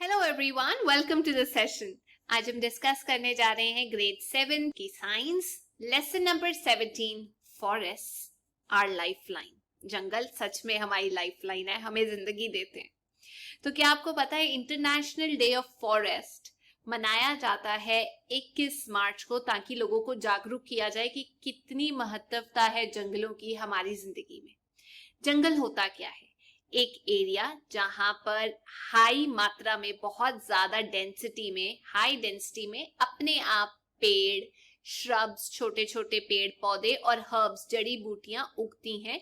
Hello everyone, welcome to the session. आज हम discuss करने जा रहे हैं ग्रेड 7 की science, lesson number 17, forest are lifeline. जंगल सच में हमारी लाइफलाइन है, हमें जिंदगी देते हैं। तो क्या आपको पता है इंटरनेशनल डे ऑफ फॉरेस्ट मनाया जाता है 21 मार्च को, ताकि लोगों को जागरूक किया जाए कि कितनी महत्वता है जंगलों की हमारी जिंदगी में। जंगल होता क्या है? एक एरिया जहां पर हाई मात्रा में, बहुत ज्यादा डेंसिटी में, हाई डेंसिटी में अपने आप पेड़, श्रब्स, छोटे छोटे पेड़ पौधे और हर्ब्स, जड़ी बूटियां उगती हैं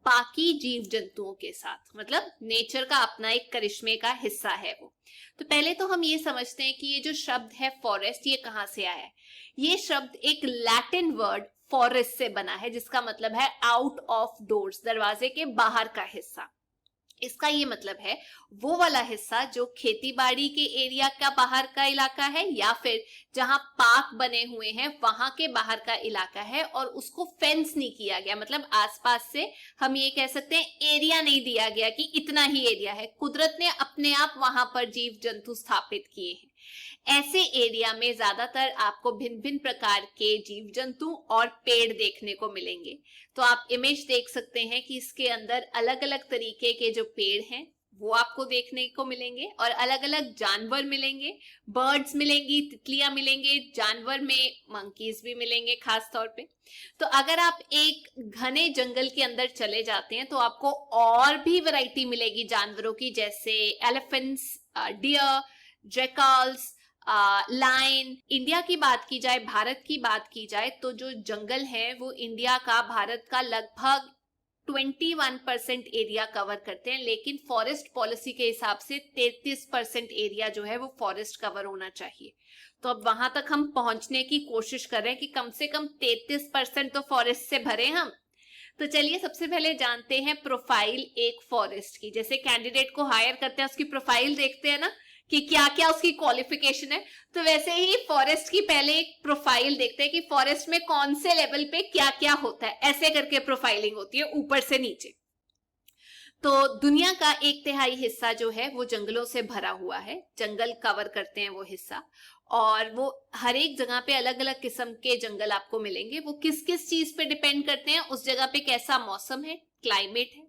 बाकी जीव जंतुओं के साथ। मतलब नेचर का अपना एक करिश्मे का हिस्सा है वो। तो पहले तो हम ये समझते हैं कि ये जो शब्द है फॉरेस्ट, ये कहाँ से आया है। ये शब्द एक लैटिन वर्ड फॉरेस्ट से बना है, जिसका मतलब है आउट ऑफ डोर्स, दरवाजे के बाहर का हिस्सा। इसका ये मतलब है वो वाला हिस्सा जो खेती बाड़ी के एरिया का बाहर का इलाका है, या फिर जहां पार्क बने हुए हैं वहां के बाहर का इलाका है और उसको फेंस नहीं किया गया। मतलब आसपास से हम ये कह सकते हैं एरिया नहीं दिया गया कि इतना ही एरिया है, कुदरत ने अपने आप वहां पर जीव जंतु स्थापित किए हैं। ऐसे एरिया में ज्यादातर आपको भिन्न भिन्न प्रकार के जीव जंतु और पेड़ देखने को मिलेंगे। तो आप इमेज देख सकते हैं कि इसके अंदर अलग अलग तरीके के जो पेड़ हैं वो आपको देखने को मिलेंगे और अलग अलग जानवर मिलेंगे। बर्ड्स मिलेंगी, तितलियां मिलेंगे, जानवर में मंकीज भी मिलेंगे खास तौर पे। तो अगर आप एक घने जंगल के अंदर चले जाते हैं तो आपको और भी वैरायटी मिलेगी जानवरों की, जैसे elephants, deer, jackals, lion. India की बात की जाए, भारत की बात की जाए, तो जो जंगल है वो इंडिया का, भारत का लगभग 21% एरिया कवर करते हैं, लेकिन फॉरेस्ट पॉलिसी के हिसाब से 33% एरिया जो है वो फॉरेस्ट कवर होना चाहिए। तो अब वहां तक हम पहुंचने की कोशिश कर रहे हैं कि कम से कम 33% तो फॉरेस्ट से भरे हम। तो चलिए सबसे पहले जानते हैं प्रोफाइल एक फॉरेस्ट की। जैसे कैंडिडेट को हायर करते हैं उसकी प्रोफाइल देखते हैं ना कि क्या क्या उसकी क्वालिफिकेशन है, तो वैसे ही फॉरेस्ट की पहले एक प्रोफाइल देखते हैं कि फॉरेस्ट में कौन से लेवल पे क्या क्या होता है। ऐसे करके प्रोफाइलिंग होती है ऊपर से नीचे। तो दुनिया का 1/3 हिस्सा जो है वो जंगलों से भरा हुआ है, जंगल कवर करते हैं वो हिस्सा। और वो हर एक जगह पे अलग अलग किस्म के जंगल आपको मिलेंगे। वो किस किस चीज पे डिपेंड करते हैं, उस जगह पे कैसा मौसम है, क्लाइमेट है,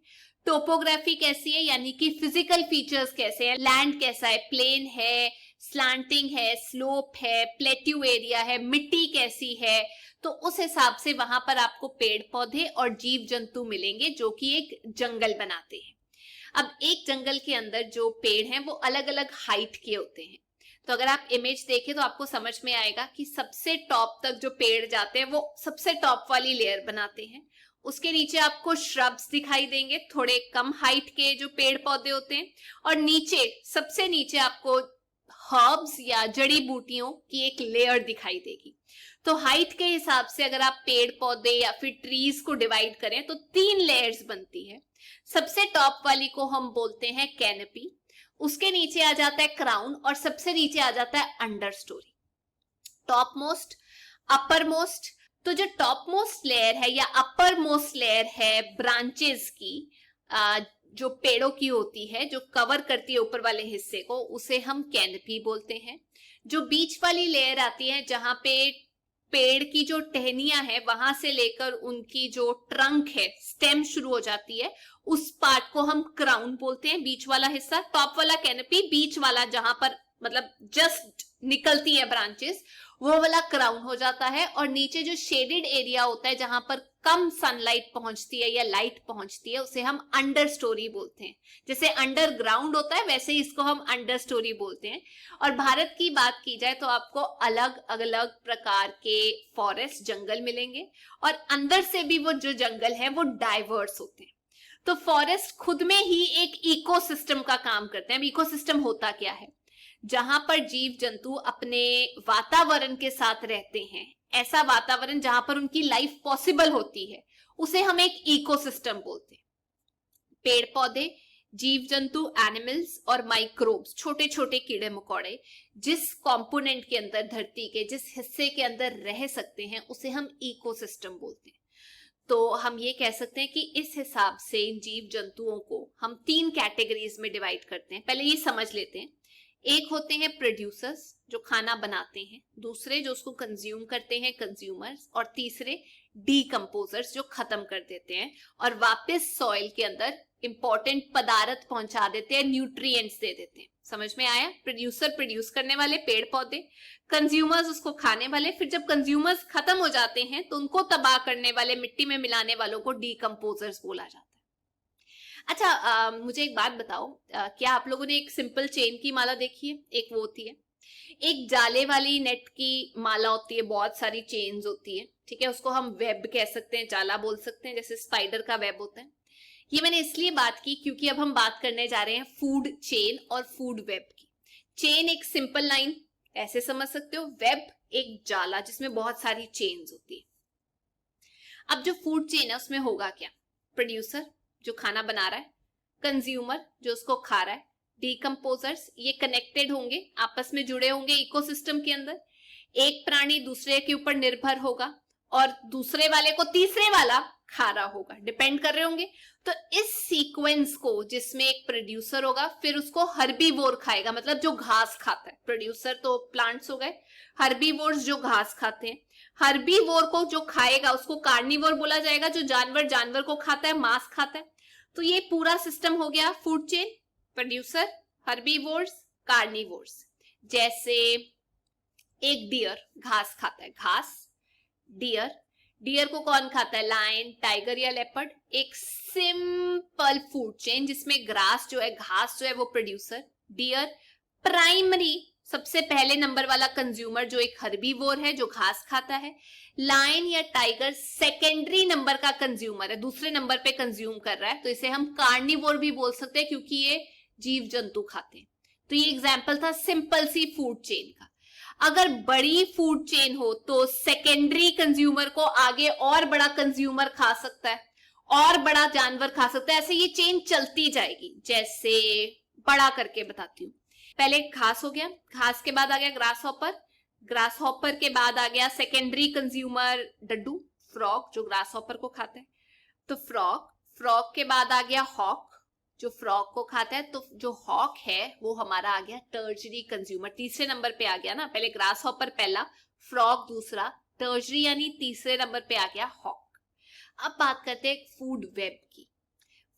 टोपोग्राफी कैसी है, यानी कि फिजिकल फीचर्स कैसे हैं, लैंड कैसा है, प्लेन है, स्लांटिंग है, स्लोप है, प्लेट्यू एरिया है, मिट्टी कैसी है। तो उस हिसाब से वहां पर आपको पेड़ पौधे और जीव जंतु मिलेंगे जो कि एक जंगल बनाते हैं। अब एक जंगल के अंदर जो पेड़ हैं वो अलग अलग हाइट के होते हैं। तो अगर आप इमेज देखें तो आपको समझ में आएगा कि सबसे टॉप तक जो पेड़ जाते हैं वो सबसे टॉप वाली लेयर बनाते हैं। उसके नीचे आपको श्रब्स दिखाई देंगे, थोड़े कम हाइट के जो पेड़ पौधे होते हैं, और नीचे, सबसे नीचे आपको हर्ब्स या जड़ी बूटियों की एक लेयर दिखाई देगी। तो हाइट के हिसाब से अगर आप पेड़ पौधे या फिर ट्रीज को डिवाइड करें तो 3 लेयर्स बनती है। सबसे टॉप वाली को हम बोलते हैं कैनपी, उसके नीचे आ जाता है क्राउन, और सबसे नीचे आ जाता है under story. Top most, upper most. तो जो टॉप मोस्ट लेयर है या अपर मोस्ट लेयर है ब्रांचेस की, जो पेड़ों की होती है, जो कवर करती है ऊपर वाले हिस्से को, उसे हम कैनपी बोलते हैं। जो बीच वाली लेयर आती है जहां पे पेड़ की जो टहनियां है वहां से लेकर उनकी जो ट्रंक है, स्टेम शुरू हो जाती है, उस पार्ट को हम क्राउन बोलते हैं, बीच वाला हिस्सा। टॉप वाला कैनपी, बीच वाला जहां पर मतलब जस्ट निकलती है ब्रांचेस, वो वाला क्राउन हो जाता है। और नीचे जो शेडेड एरिया होता है जहां पर कम सनलाइट पहुंचती है या लाइट पहुंचती है, उसे हम अंडर स्टोरी बोलते हैं। जैसे अंडरग्राउंड होता है वैसे ही इसको हम अंडर स्टोरी बोलते हैं। और भारत की बात की जाए तो आपको अलग अलग प्रकार के फॉरेस्ट जंगल मिलेंगे, और अंदर से भी वो जो जंगल है वो डाइवर्स होते हैं। तो फॉरेस्ट खुद में ही एक इकोसिस्टम का काम करते हैं। अब इकोसिस्टम होता क्या है? जहां पर जीव जंतु अपने वातावरण के साथ रहते हैं, ऐसा वातावरण जहां पर उनकी लाइफ पॉसिबल होती है, उसे हम एक इकोसिस्टम बोलते हैं। पेड़ पौधे, जीव जंतु, एनिमल्स और माइक्रोब्स, छोटे छोटे कीड़े मकोड़े जिस कंपोनेंट के अंदर, धरती के जिस हिस्से के अंदर रह सकते हैं, उसे हम इकोसिस्टम बोलते हैं। तो हम ये कह सकते हैं कि इस हिसाब से इन जीव जंतुओं को हम 3 कैटेगरीज में डिवाइड करते हैं। पहले ये समझ लेते हैं, एक होते हैं प्रोड्यूसर्स जो खाना बनाते हैं, दूसरे जो उसको कंज्यूम करते हैं कंज्यूमर्स, और तीसरे डीकम्पोजर्स जो खत्म कर देते हैं और वापस सॉइल के अंदर इंपॉर्टेंट पदार्थ पहुंचा देते हैं, न्यूट्रिएंट्स दे देते हैं। समझ में आया? प्रोड्यूसर प्रोड्यूस करने वाले पेड़ पौधे, कंज्यूमर्स उसको खाने वाले, फिर जब कंज्यूमर्स खत्म हो जाते हैं तो उनको तबाह करने वाले, मिट्टी में मिलाने वालों को डीकम्पोजर्स बोला जाता है। अच्छा, मुझे एक बात बताओ, क्या आप लोगों ने एक सिंपल चेन की माला देखी है? एक वो होती है, एक जाले वाली नेट की माला होती है, बहुत सारी चेन्स होती है, ठीक है, उसको हम वेब कह सकते हैं, जाला बोल सकते हैं, जैसे स्पाइडर का वेब होता है। ये मैंने इसलिए बात की क्योंकि अब हम बात करने जा रहे हैं फूड चेन और फूड वेब की। चेन एक सिंपल लाइन ऐसे समझ सकते हो, वेब एक जाला जिसमें बहुत सारी चेन्स होती है। अब जो फूड चेन है उसमें होगा क्या? प्रोड्यूसर जो खाना बना रहा है, कंज्यूमर जो उसको खा रहा है, डीकम्पोजर्स ये कनेक्टेड होंगे, आपस में जुड़े होंगे इकोसिस्टम के अंदर। एक प्राणी दूसरे के ऊपर निर्भर होगा और दूसरे वाले को तीसरे वाला खा रहा होगा, डिपेंड कर रहे होंगे। तो इस सीक्वेंस को, जिसमें एक प्रोड्यूसर होगा, फिर उसको हर्बीवोर खाएगा, मतलब जो घास खाता है। प्रोड्यूसर तो प्लांट्स हो गए, हर्बीवोर्स जो घास खाते हैं। हर्बीवोर को जो खाएगा उसको कार्निवोर बोला जाएगा, जो जानवर जानवर को खाता है, मांस खाता है। तो ये पूरा सिस्टम हो गया food chain, producer, herbivores, carnivores. जैसे एक डियर घास खाता है, घास, डियर, डियर को कौन खाता है? लायन, टाइगर या लेपर्ड। एक सिंपल फूड चेन जिसमें ग्रास जो है, घास जो है वो प्रोड्यूसर, डियर प्राइमरी सबसे पहले नंबर वाला कंज्यूमर जो एक हर्बीवोर है जो घास खाता है, लायन या टाइगर सेकेंडरी नंबर का कंज्यूमर है, दूसरे नंबर पे कंज्यूम कर रहा है, तो इसे हम कार्निवोर भी बोल सकते हैं क्योंकि ये जीव जंतु खाते हैं। तो ये एग्जाम्पल था सिंपल सी फूड चेन का। अगर बड़ी फूड चेन हो तो सेकेंडरी कंज्यूमर को आगे और बड़ा कंज्यूमर खा सकता है, और बड़ा जानवर खा सकता है, ऐसे ये चेन चलती जाएगी। जैसे बड़ा करके बताती हूँ, पहले घास हो गया, घास के बाद आ गया ग्रास हॉपर, ग्रास हॉपर के बाद आ गया सेकेंडरी कंज्यूमर डड्डू, फ्रॉग जो ग्रास हॉपर को खाता है, तो फ्रॉग, फ्रॉग के बाद आ गया हॉक जो फ्रॉग को खाता है, तो जो हॉक है वो हमारा आ गया टर्जरी कंज्यूमर, तीसरे नंबर पे आ गया ना, पहले ग्रास हॉपर पहला, फ्रॉग दूसरा, टर्जरी यानी तीसरे नंबर पे आ गया हॉक। अब बात करते हैं फूड वेब की।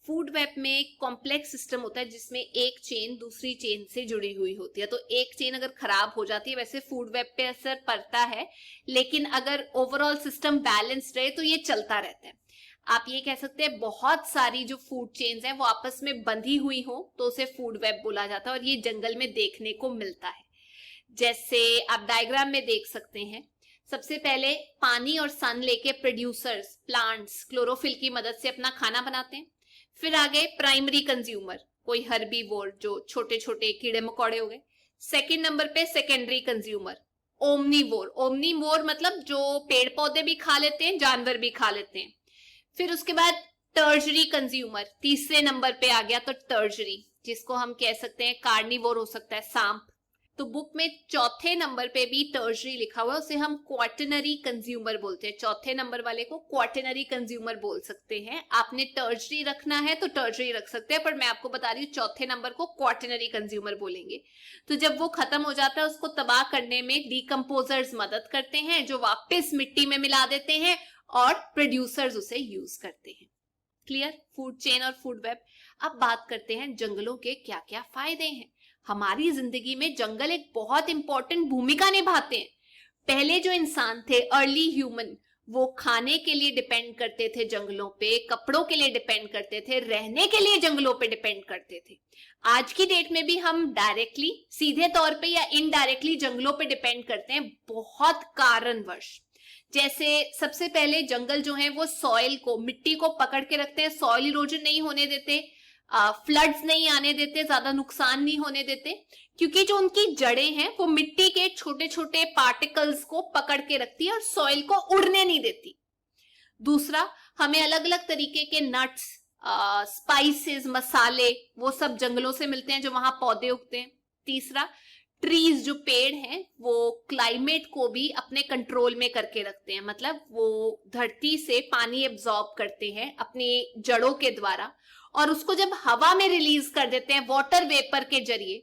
फूड वेब में एक कॉम्प्लेक्स सिस्टम होता है जिसमें एक चेन दूसरी चेन से जुड़ी हुई होती है। तो एक चेन अगर खराब हो जाती है, वैसे फूड वेब पे असर पड़ता है, लेकिन अगर ओवरऑल सिस्टम बैलेंस्ड रहे तो ये चलता रहता है। आप ये कह सकते हैं बहुत सारी जो फूड चेन्स हैं वो आपस में बंधी हुई हो तो उसे फूड वेब बोला जाता है, और ये जंगल में देखने को मिलता है। जैसे आप डायग्राम में देख सकते हैं, सबसे पहले पानी और सन लेके प्रोड्यूसर्स प्लांट्स क्लोरोफिल की मदद से अपना खाना बनाते हैं। फिर आ गए प्राइमरी कंज्यूमर, कोई हर्बीवोर जो छोटे छोटे कीड़े मकोड़े हो गए। सेकंड नंबर पे सेकेंडरी कंज्यूमर ओमनीवोर, ओमनीवोर मतलब जो पेड़ पौधे भी खा लेते हैं, जानवर भी खा लेते हैं। फिर उसके बाद टर्जरी कंज्यूमर, तीसरे नंबर पे आ गया, तो टर्जरी जिसको हम कह सकते हैं कार्निवोर हो सकता है, सांप। तो बुक में चौथे नंबर पे भी टर्जरी लिखा हुआ है, उसे हम क्वाटरनरी कंज्यूमर बोलते हैं। चौथे नंबर वाले को क्वाटरनरी कंज्यूमर बोल सकते हैं। आपने टर्जरी रखना है तो टर्जरी रख सकते हैं, पर मैं आपको बता रही हूँ चौथे नंबर को क्वाटरनरी कंज्यूमर बोलेंगे। तो जब वो खत्म हो जाता है उसको तबाह करने में डीकम्पोजर्स मदद करते हैं, जो वापस मिट्टी में मिला देते हैं, और प्रोड्यूसर्स उसे यूज करते हैं। क्लियर? फूड चेन और फूड वेब। अब बात करते हैं जंगलों के क्या क्या फायदे हैं। हमारी जिंदगी में जंगल एक बहुत इंपॉर्टेंट भूमिका निभाते हैं। पहले जो इंसान थे, अर्ली ह्यूमन, वो खाने के लिए डिपेंड करते थे जंगलों पे, कपड़ों के लिए डिपेंड करते थे, रहने के लिए जंगलों पे डिपेंड करते थे। आज की डेट में भी हम डायरेक्टली, सीधे तौर पे या इनडायरेक्टली जंगलों पे डिपेंड करते हैं, बहुत कारणवश। जैसे सबसे पहले जंगल जो है वो सॉइल को, मिट्टी को पकड़ के रखते हैं, सॉइल इरोजन नहीं होने देते, फ्लड्स नहीं आने देते, ज्यादा नुकसान नहीं होने देते, क्योंकि जो उनकी जड़ें हैं वो मिट्टी के छोटे छोटे पार्टिकल्स को पकड़ के रखती है और सॉइल को उड़ने नहीं देती। दूसरा, हमें अलग अलग तरीके के नट्स, स्पाइसेस, मसाले, वो सब जंगलों से मिलते हैं जो वहां पौधे उगते हैं। तीसरा, ट्रीज जो पेड़ हैं वो क्लाइमेट को भी अपने कंट्रोल में करके रखते हैं, मतलब वो धरती से पानी एब्जॉर्ब करते हैं अपनी जड़ों के द्वारा, और उसको जब हवा में रिलीज कर देते हैं वाटर वेपर के जरिए,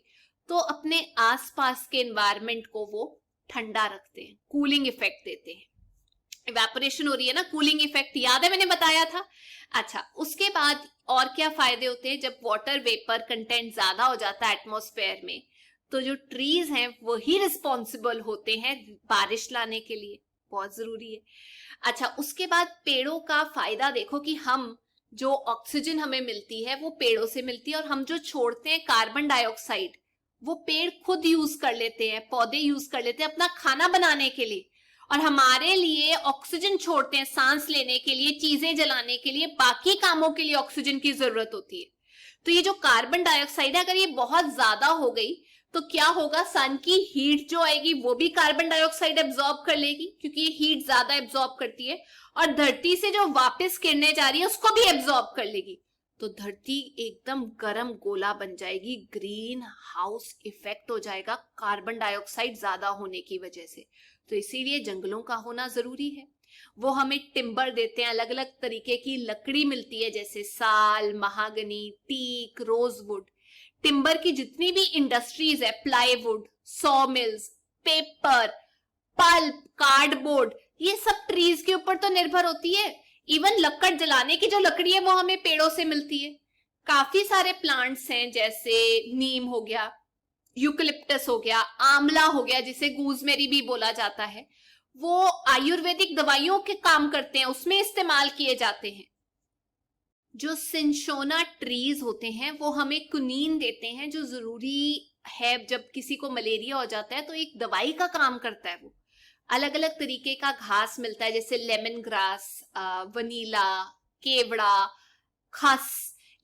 तो अपने आसपास के एनवायरनमेंट को वो ठंडा रखते हैं, कूलिंग इफेक्ट देते हैं। इवेपोरेशन हो रही है ना, कूलिंग इफेक्ट याद है मैंने बताया था। अच्छा, उसके बाद और क्या फायदे होते हैं? जब वाटर वेपर कंटेंट ज्यादा हो जाता है एटमॉस्फेयर में, तो जो ट्रीज हैं वही रिस्पॉन्सिबल होते हैं बारिश लाने के लिए, बहुत जरूरी है। अच्छा, उसके बाद पेड़ों का फायदा देखो कि हम जो ऑक्सीजन हमें मिलती है वो पेड़ों से मिलती है, और हम जो छोड़ते हैं कार्बन डाइऑक्साइड वो पेड़ खुद यूज कर लेते हैं, पौधे यूज कर लेते हैं अपना खाना बनाने के लिए, और हमारे लिए ऑक्सीजन छोड़ते हैं सांस लेने के लिए, चीजें जलाने के लिए, बाकी कामों के लिए ऑक्सीजन की जरूरत होती है। तो ये जो कार्बन डाइऑक्साइड है, अगर ये बहुत ज्यादा हो गई तो क्या होगा? सन की हीट जो आएगी वो भी कार्बन डाइऑक्साइड एब्जॉर्ब कर लेगी, क्योंकि ये हीट ज्यादा एब्जॉर्ब करती है, और धरती से जो वापस किरणें जा रही है उसको भी एब्जॉर्ब कर लेगी। तो धरती एकदम गर्म गोला बन जाएगी, ग्रीन हाउस इफेक्ट हो जाएगा कार्बन डाइऑक्साइड ज्यादा होने की वजह से। तो इसीलिए जंगलों का होना जरूरी है। वो हमें टिम्बर देते हैं, अलग अलग तरीके की लकड़ी मिलती है, जैसे साल, महागनी, टीक, रोजवुड। टिम्बर की जितनी भी इंडस्ट्रीज है, plywood, saw mills, paper, pulp, cardboard, ये सब ट्रीज के ऊपर तो निर्भर होती है। इवन लकड़ जलाने की जो लकड़ी है वो हमें पेड़ों से मिलती है। काफी सारे प्लांट्स हैं, जैसे नीम हो गया, यूकलिप्टस हो गया, आंवला हो गया जिसे गूजमेरी भी बोला जाता है, वो आयुर्वेदिक दवाइयों के काम करते हैं, उसमें इस्तेमाल किए जाते हैं। जो सिंशोना ट्रीज होते हैं वो हमें कुनीन देते हैं, जो जरूरी है जब किसी को मलेरिया हो जाता है तो एक दवाई का काम करता है वो। अलग अलग तरीके का घास मिलता है, जैसे लेमन ग्रास, वनीला, केवड़ा, खस,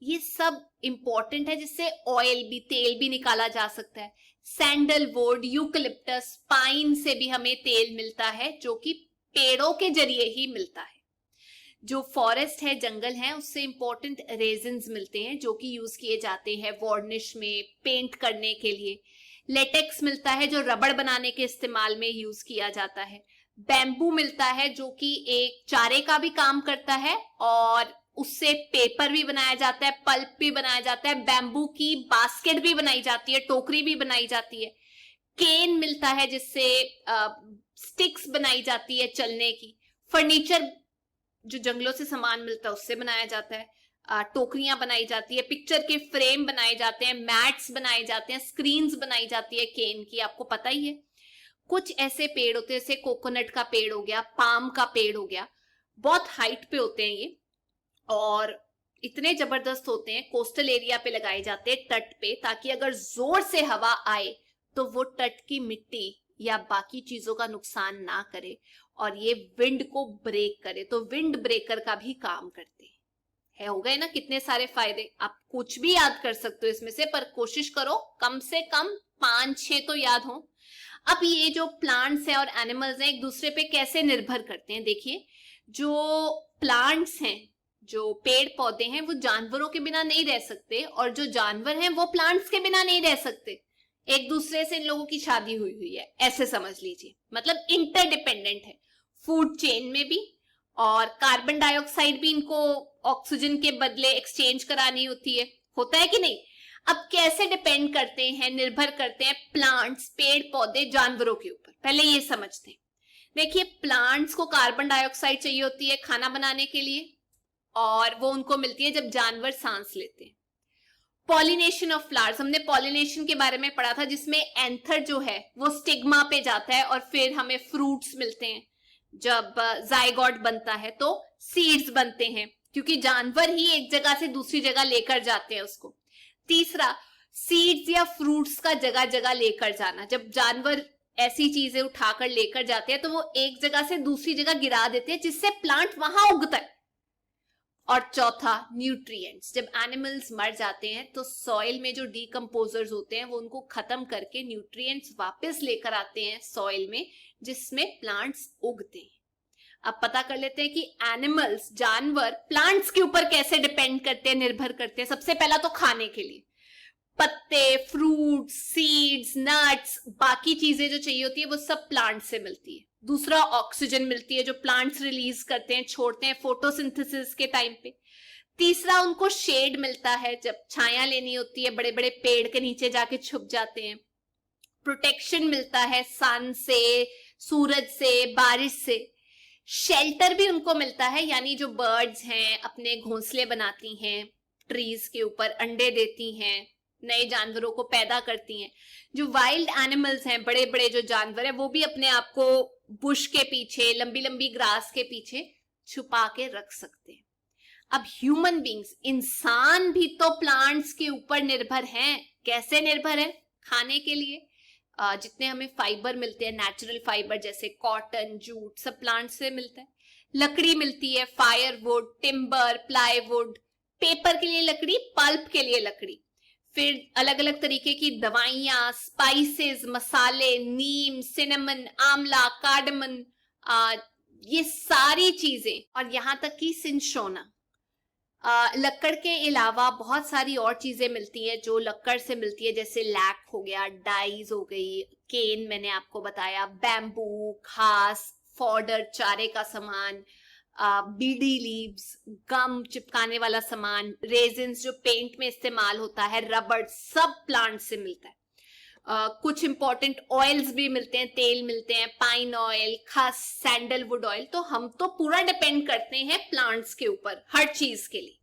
ये सब इंपॉर्टेंट है, जिससे ऑयल भी, तेल भी निकाला जा सकता है। सैंडलवुड, यूकलिप्टस, पाइन से भी हमें तेल मिलता है, जो कि पेड़ों के जरिए ही मिलता है। जो फॉरेस्ट है, जंगल है, उससे इंपॉर्टेंट रेजिन्स मिलते हैं जो कि यूज किए जाते हैं वार्निश में, पेंट करने के लिए। लेटेक्स मिलता है जो रबड़ बनाने के इस्तेमाल में यूज किया जाता है। बैम्बू मिलता है जो कि एक चारे का भी काम करता है, और उससे पेपर भी बनाया जाता है, पल्प भी बनाया जाता है, बैम्बू की बास्केट भी बनाई जाती है, टोकरी भी बनाई जाती है। केन मिलता है जिससे स्टिक्स बनाई जाती है चलने की। फर्नीचर जो जंगलों से सामान मिलता है उससे बनाया जाता है, टोकरियां बनाई जाती है, पिक्चर के फ्रेम बनाए जाते हैं, मैट्स बनाए जाते हैं, स्क्रीन्स बनाई जाती है केन की, आपको पता ही है। कुछ ऐसे पेड़ होते हैं, जैसे कोकोनट का पेड़ हो गया, पाम का पेड़ हो गया, बहुत हाइट पे होते हैं ये, और इतने जबरदस्त होते हैं, कोस्टल एरिया पे लगाए जाते हैं, तट पे, ताकि अगर जोर से हवा आए तो वो तट की मिट्टी या बाकी चीजों का नुकसान ना करे, और ये विंड को ब्रेक करे। तो विंड ब्रेकर का भी काम करते हैं। हो गए ना कितने सारे फायदे? आप कुछ भी याद कर सकते हो इसमें से, पर कोशिश करो कम से कम 5-6 तो याद हो। अब ये जो प्लांट्स हैं और एनिमल्स हैं एक दूसरे पे कैसे निर्भर करते हैं, देखिए। जो प्लांट्स हैं, जो पेड़ पौधे हैं, वो जानवरों के बिना नहीं रह सकते, और जो जानवर हैं वो प्लांट्स के बिना नहीं रह सकते। एक दूसरे से इन लोगों की शादी हुई हुई है, ऐसे समझ लीजिए, मतलब इंटरडिपेंडेंट है फूड चेन में भी, और कार्बन डाइऑक्साइड भी इनको ऑक्सीजन के बदले एक्सचेंज करानी होती है, होता है कि नहीं? अब कैसे डिपेंड करते हैं, निर्भर करते हैं प्लांट्स, पेड़ पौधे जानवरों के ऊपर, पहले ये समझते हैं। देखिए, प्लांट्स को कार्बन डाइऑक्साइड चाहिए होती है खाना बनाने के लिए, और वो उनको मिलती है जब जानवर सांस लेते हैं। पॉलिनेशन ऑफ फ्लावर्स, हमने पॉलिनेशन के बारे में पढ़ा था, जिसमें एंथर जो है वो स्टिग्मा पे जाता है और फिर हमें फ्रूट्स मिलते हैं। जब जाइगोट बनता है तो सीड्स बनते हैं, क्योंकि जानवर ही एक जगह से दूसरी जगह लेकर जाते हैं उसको। तीसरा, सीड्स या फ्रूट्स का जगह जगह लेकर जाना, जब जानवर ऐसी चीजें उठाकर लेकर जाते हैं तो वो एक जगह से दूसरी जगह गिरा देते हैं, जिससे प्लांट वहां उगता है। और चौथा, न्यूट्रिएंट्स, जब एनिमल्स मर जाते हैं तो सॉइल में जो डीकंपोजर्स होते हैं वो उनको खत्म करके न्यूट्रिएंट्स वापस लेकर आते हैं सॉइल में, जिसमें प्लांट्स उगते हैं। अब पता कर लेते हैं कि एनिमल्स, जानवर, प्लांट्स के ऊपर कैसे डिपेंड करते हैं, निर्भर करते हैं। सबसे पहला तो खाने के लिए, पत्ते, फ्रूट, सीड्स, नट्स, बाकी चीजें जो चाहिए होती है वो सब प्लांट से मिलती है। दूसरा, ऑक्सीजन मिलती है जो प्लांट्स रिलीज करते हैं, छोड़ते हैं फोटोसिंथेसिस के टाइम पे। तीसरा, उनको शेड मिलता है, जब छाया लेनी होती है बड़े बड़े पेड़ के नीचे जाके छुप जाते हैं। प्रोटेक्शन मिलता है सन से, सूरज से, बारिश से। शेल्टर भी उनको मिलता है, यानी जो बर्ड्स हैं अपने घोंसले बनाती हैं ट्रीज के ऊपर, अंडे देती हैं, नए जानवरों को पैदा करती हैं। जो वाइल्ड एनिमल्स हैं, बड़े बड़े जो जानवर हैं, वो भी अपने आप को बुश के पीछे, लंबी लंबी ग्रास के पीछे छुपा के रख सकते हैं। अब ह्यूमन बींग्स, इंसान भी तो प्लांट्स के ऊपर निर्भर हैं। कैसे निर्भर है? खाने के लिए जितने हमें फाइबर मिलते हैं, नेचुरल फाइबर जैसे कॉटन, जूट, सब प्लांट से मिलता है। लकड़ी मिलती है, फायरवुड, टिम्बर, प्लाईवुड, पेपर के लिए लकड़ी, पल्प के लिए लकड़ी। फिर अलग अलग तरीके की दवाइयां, स्पाइसेस, मसाले, नीम, सिनेमन, आंवला, कार्डमन, ये सारी चीजें, और यहां तक कि सिंशोना। लक्कड़ के अलावा बहुत सारी और चीजें मिलती हैं जो लक्कड़ से मिलती है, जैसे लैक हो गया, डाइज हो गई, केन मैंने आपको बताया, बैम्बू, घास, फॉडर, चारे का सामान, बीडी लीव्स, गम चिपकाने वाला सामान, रेजिन्स जो पेंट में इस्तेमाल होता है, रबड़, सब प्लांट से मिलता है। कुछ इंपॉर्टेंट ऑयल्स भी मिलते हैं, तेल मिलते हैं, पाइन ऑयल, खस, सैंडलवुड ऑयल। तो हम तो पूरा डिपेंड करते हैं प्लांट्स के ऊपर हर चीज के लिए।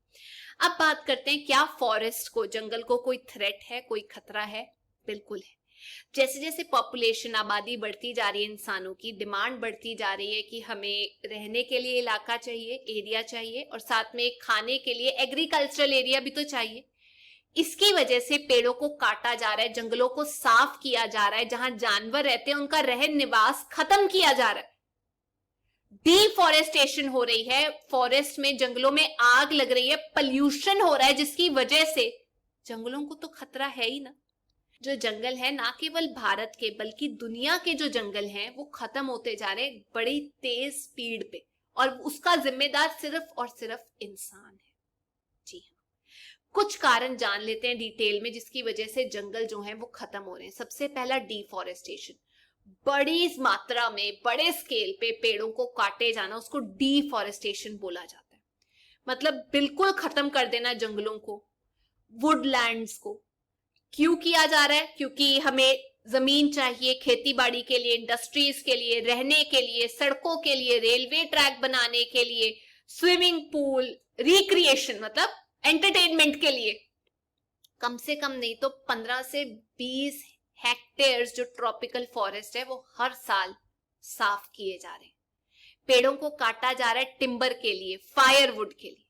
अब बात करते हैं, क्या फॉरेस्ट को, जंगल को कोई थ्रेट है, कोई खतरा है? बिल्कुल है। जैसे जैसे पॉपुलेशन, आबादी बढ़ती जा रही है, इंसानों की डिमांड बढ़ती जा रही है कि हमें रहने के लिए इलाका चाहिए, एरिया चाहिए, और साथ में खाने के लिए एग्रीकल्चरल एरिया भी तो चाहिए। इसकी वजह से पेड़ों को काटा जा रहा है, जंगलों को साफ किया जा रहा है, जहां जानवर रहते हैं उनका रहन निवास खत्म किया जा रहा है। डिफॉरेस्टेशन हो रही है, फॉरेस्ट में, जंगलों में आग लग रही है, पॉल्यूशन हो रहा है, जिसकी वजह से जंगलों को तो खतरा है ही ना। जो जंगल है, ना केवल भारत के बल्कि दुनिया के जो जंगल हैं, वो खत्म होते जा रहे हैं बड़ी तेज स्पीड पे, और उसका जिम्मेदार सिर्फ और सिर्फ इंसान है। जी हाँ, कुछ कारण जान लेते हैं डिटेल में जिसकी वजह से जंगल जो है वो खत्म हो रहे हैं। सबसे पहला, डिफॉरेस्टेशन। बड़ी मात्रा में, बड़े स्केल पे पेड़ों को काटे जाना, उसको डिफॉरेस्टेशन बोला जाता है। मतलब बिल्कुल खत्म कर देना जंगलों को, वुडलैंड्स को। क्यों किया जा रहा है? क्योंकि हमें जमीन चाहिए खेती बाड़ी के लिए, इंडस्ट्रीज के लिए, रहने के लिए, सड़कों के लिए, रेलवे ट्रैक बनाने के लिए, स्विमिंग पूल, रिक्रिएशन मतलब एंटरटेनमेंट के लिए। कम से कम नहीं तो 15 से 20 हेक्टेयर्स जो ट्रॉपिकल फॉरेस्ट है वो हर साल साफ किए जा रहे हैं। पेड़ों को काटा जा रहा है टिम्बर के लिए, फायरवुड के लिए।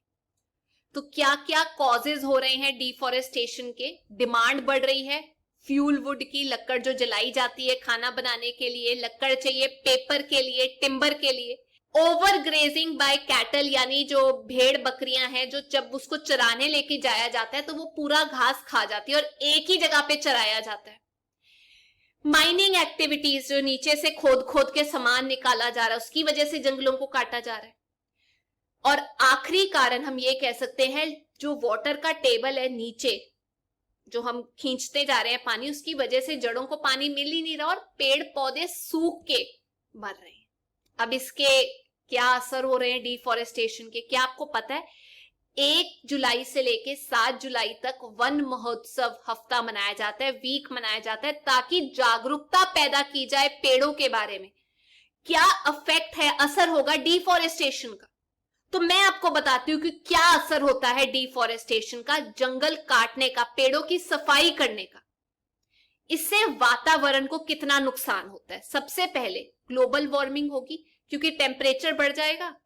तो क्या क्या कॉजेज हो रहे हैं डिफॉरेस्टेशन के? डिमांड बढ़ रही है फ्यूल वुड की, लकड़ जो जलाई जाती है खाना बनाने के लिए, लकड़ चाहिए पेपर के लिए, टिम्बर के लिए। ओवर ग्रेजिंग बाय कैटल, यानी जो भेड़ बकरियां हैं, जो जब उसको चराने लेके जाया जाता है तो वो पूरा घास खा जाती है और एक ही जगह पे चराया जाता है। माइनिंग एक्टिविटीज, जो नीचे से खोद खोद के सामान निकाला जा रहा है, उसकी वजह से जंगलों को काटा जा रहा है। और आखिरी कारण हम ये कह सकते हैं, जो वाटर का टेबल है नीचे, जो हम खींचते जा रहे हैं पानी, उसकी वजह से जड़ों को पानी मिल ही नहीं रहा और पेड़ पौधे सूख के मर रहे हैं। अब इसके क्या असर हो रहे हैं डिफॉरेस्टेशन के? क्या आपको पता है? 1 जुलाई से लेके 7 जुलाई तक वन महोत्सव हफ्ता मनाया जाता है, वीक मनाया जाता है, ताकि जागरूकता पैदा की जाए पेड़ों के बारे में। क्या इफेक्ट है, असर होगा डिफॉरेस्टेशन का? तो मैं आपको बताती हूं कि क्या असर होता है डिफॉरेस्टेशन का, जंगल काटने का, पेड़ों की सफाई करने का। इससे वातावरण को कितना नुकसान होता है? सबसे पहले ग्लोबल वार्मिंग होगी, क्योंकि टेम्परेचर बढ़ जाएगा।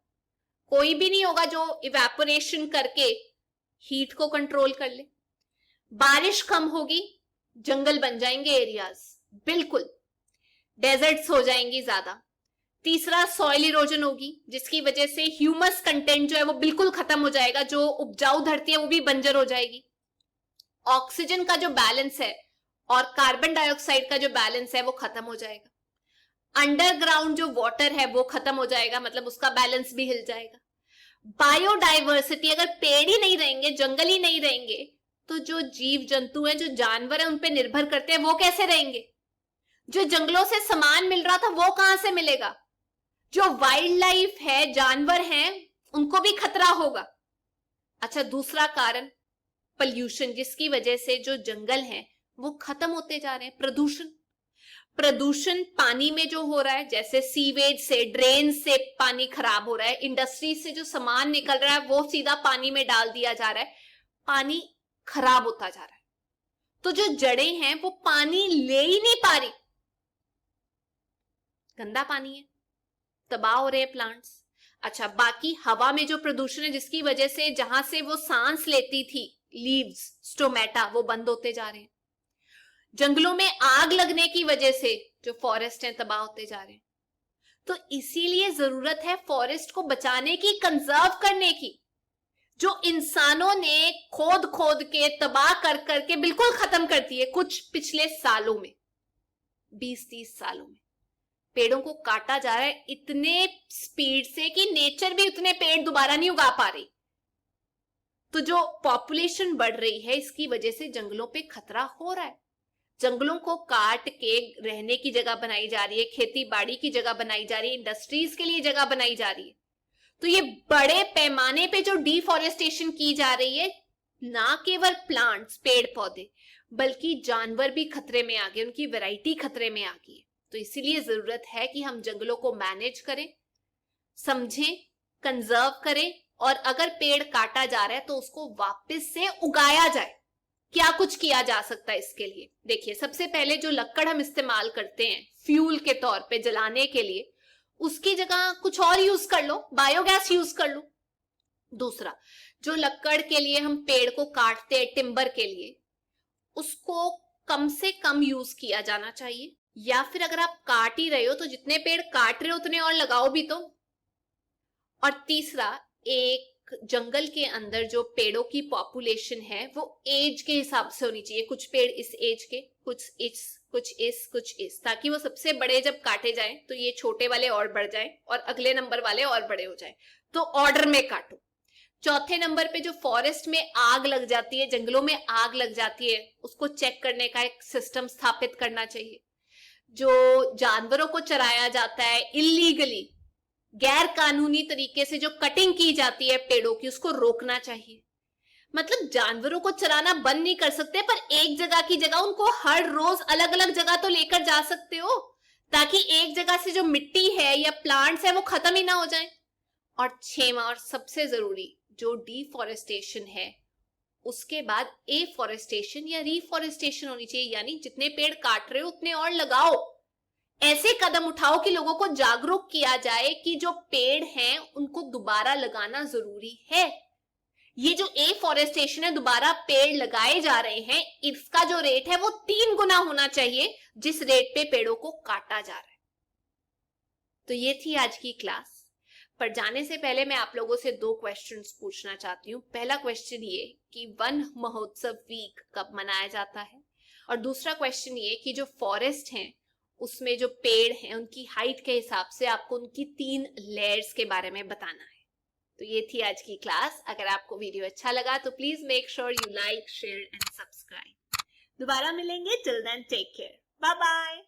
कोई भी नहीं होगा जो इवेपोरेशन करके हीट को कंट्रोल कर ले। बारिश कम होगी, जंगल बन जाएंगे एरियाज, बिल्कुल डेजर्ट्स हो जाएंगी ज्यादा। तीसरा, सॉइल इरोजन होगी, जिसकी वजह से ह्यूमस कंटेंट जो है वो बिल्कुल खत्म हो जाएगा, जो उपजाऊ धरती है वो भी बंजर हो जाएगी। ऑक्सीजन का जो बैलेंस है और कार्बन डाइऑक्साइड का जो बैलेंस है वो खत्म हो जाएगा। अंडरग्राउंड जो वाटर है वो खत्म हो जाएगा, मतलब उसका बैलेंस भी हिल जाएगा। बायोडाइवर्सिटी, अगर पेड़ ही नहीं रहेंगे, जंगल ही नहीं रहेंगे, तो जो जीव जंतु हैं, जो जानवर हैं, उन पे निर्भर करते हैं, वो कैसे रहेंगे? जो जंगलों से सामान मिल रहा था वो कहां से मिलेगा? जो वाइल्ड लाइफ है, जानवर हैं, उनको भी खतरा होगा। अच्छा, दूसरा कारण पॉल्यूशन, जिसकी वजह से जो जंगल हैं वो खत्म होते जा रहे हैं। प्रदूषण, प्रदूषण पानी में जो हो रहा है, जैसे सीवेज से, ड्रेन से पानी खराब हो रहा है, इंडस्ट्री से जो सामान निकल रहा है वो सीधा पानी में डाल दिया जा रहा है, पानी खराब होता जा रहा है। तो जो जड़ें हैं वो पानी ले ही नहीं पा रही, गंदा पानी है, तबाह हो रहे हैं प्लांट्स। अच्छा, बाकी हवा में जो प्रदूषण है, जिसकी वजह से जहां से वो सांस लेती थी, लीव्स, स्टोमेटा, वो बंद होते जा रहे हैं। जंगलों में आग लगने की वजह से जो फॉरेस्ट हैं तबाह होते जा रहे हैं। तो इसीलिए जरूरत है फॉरेस्ट को बचाने की, कंजर्व करने की। जो इंसानों ने खोद खोद के, तबाह कर करके बिल्कुल खत्म कर दी है कुछ पिछले सालों में, 20-30 सालों में पेड़ों को काटा जा रहा है इतने स्पीड से कि नेचर भी उतने पेड़ दोबारा नहीं उगा पा रही। तो जो पॉपुलेशन बढ़ रही है, इसकी वजह से जंगलों पे खतरा हो रहा है। जंगलों को काट के रहने की जगह बनाई जा रही है, खेती बाड़ी की जगह बनाई जा रही है, इंडस्ट्रीज के लिए जगह बनाई जा रही है। तो ये बड़े पैमाने पे जो डिफॉरेस्टेशन की जा रही है, ना केवल प्लांट्स, पेड़ पौधे, बल्कि जानवर भी खतरे में आ गए, उनकी वैरायटी खतरे में आ गई है। तो इसीलिए जरूरत है कि हम जंगलों को मैनेज करें, समझें, कंजर्व करें, और अगर पेड़ काटा जा रहा है तो उसको वापस से उगाया जाए। क्या कुछ किया जा सकता है इसके लिए? देखिए, सबसे पहले जो लकड़ हम इस्तेमाल करते हैं फ्यूल के तौर पे जलाने के लिए, उसकी जगह कुछ और यूज कर लो, बायोगैस यूज कर लो। दूसरा, जो लकड़ के लिए हम पेड़ को काटते हैं टिम्बर के लिए, उसको कम से कम यूज किया जाना चाहिए। या फिर अगर आप काट ही रहे हो तो जितने पेड़ काट रहे हो उतने और लगाओ भी तो। और तीसरा, एक जंगल के अंदर जो पेड़ों की पॉपुलेशन है वो एज के हिसाब से होनी चाहिए। कुछ पेड़ इस एज के, कुछ इस, ताकि वो सबसे बड़े जब काटे जाएं तो ये छोटे वाले और बढ़ जाएं और अगले नंबर वाले और बड़े हो जाएं। तो ऑर्डर में काटो। चौथे नंबर पे जो फॉरेस्ट में आग लग जाती है, जंगलों में आग लग जाती है, उसको चेक करने का एक सिस्टम स्थापित करना चाहिए। जो जानवरों को चराया जाता है इलीगली, गैर कानूनी तरीके से जो कटिंग की जाती है पेड़ों की, उसको रोकना चाहिए। मतलब जानवरों को चराना बंद नहीं कर सकते, पर एक जगह की जगह उनको हर रोज अलग अलग जगह तो लेकर जा सकते हो, ताकि एक जगह से जो मिट्टी है या प्लांट्स है वो खत्म ही ना हो जाए। और छठवां और सबसे जरूरी, जो डिफॉरेस्टेशन है, उसके बाद एफॉरेस्टेशन या रिफॉरेस्टेशन होनी चाहिए। यानी जितने पेड़ काट रहे हो उतने और लगाओ। ऐसे कदम उठाओ कि लोगों को जागरूक किया जाए कि जो पेड़ हैं उनको दोबारा लगाना जरूरी है। ये जो एफॉरेस्टेशन है, दोबारा पेड़ लगाए जा रहे हैं, इसका जो रेट है वो 3 गुना होना चाहिए जिस रेट पे पेड़ों को काटा जा रहा है। तो ये थी आज की क्लास। पर जाने से पहले मैं आप लोगों से 2 क्वेश्चंस पूछना चाहती हूँ। पहला क्वेश्चन ये कि वन महोत्सव वीक कब मनाया जाता है, और दूसरा क्वेश्चन ये कि जो फॉरेस्ट हैं उसमें जो पेड़ हैं उनकी हाइट के हिसाब से आपको उनकी 3 लेयर्स के बारे में बताना है। तो ये थी आज की क्लास। अगर आपको वीडियो अच्छा लगा तो please make sure you like, share and subscribe. दोबारा मिलेंगे, till then take care, bye bye.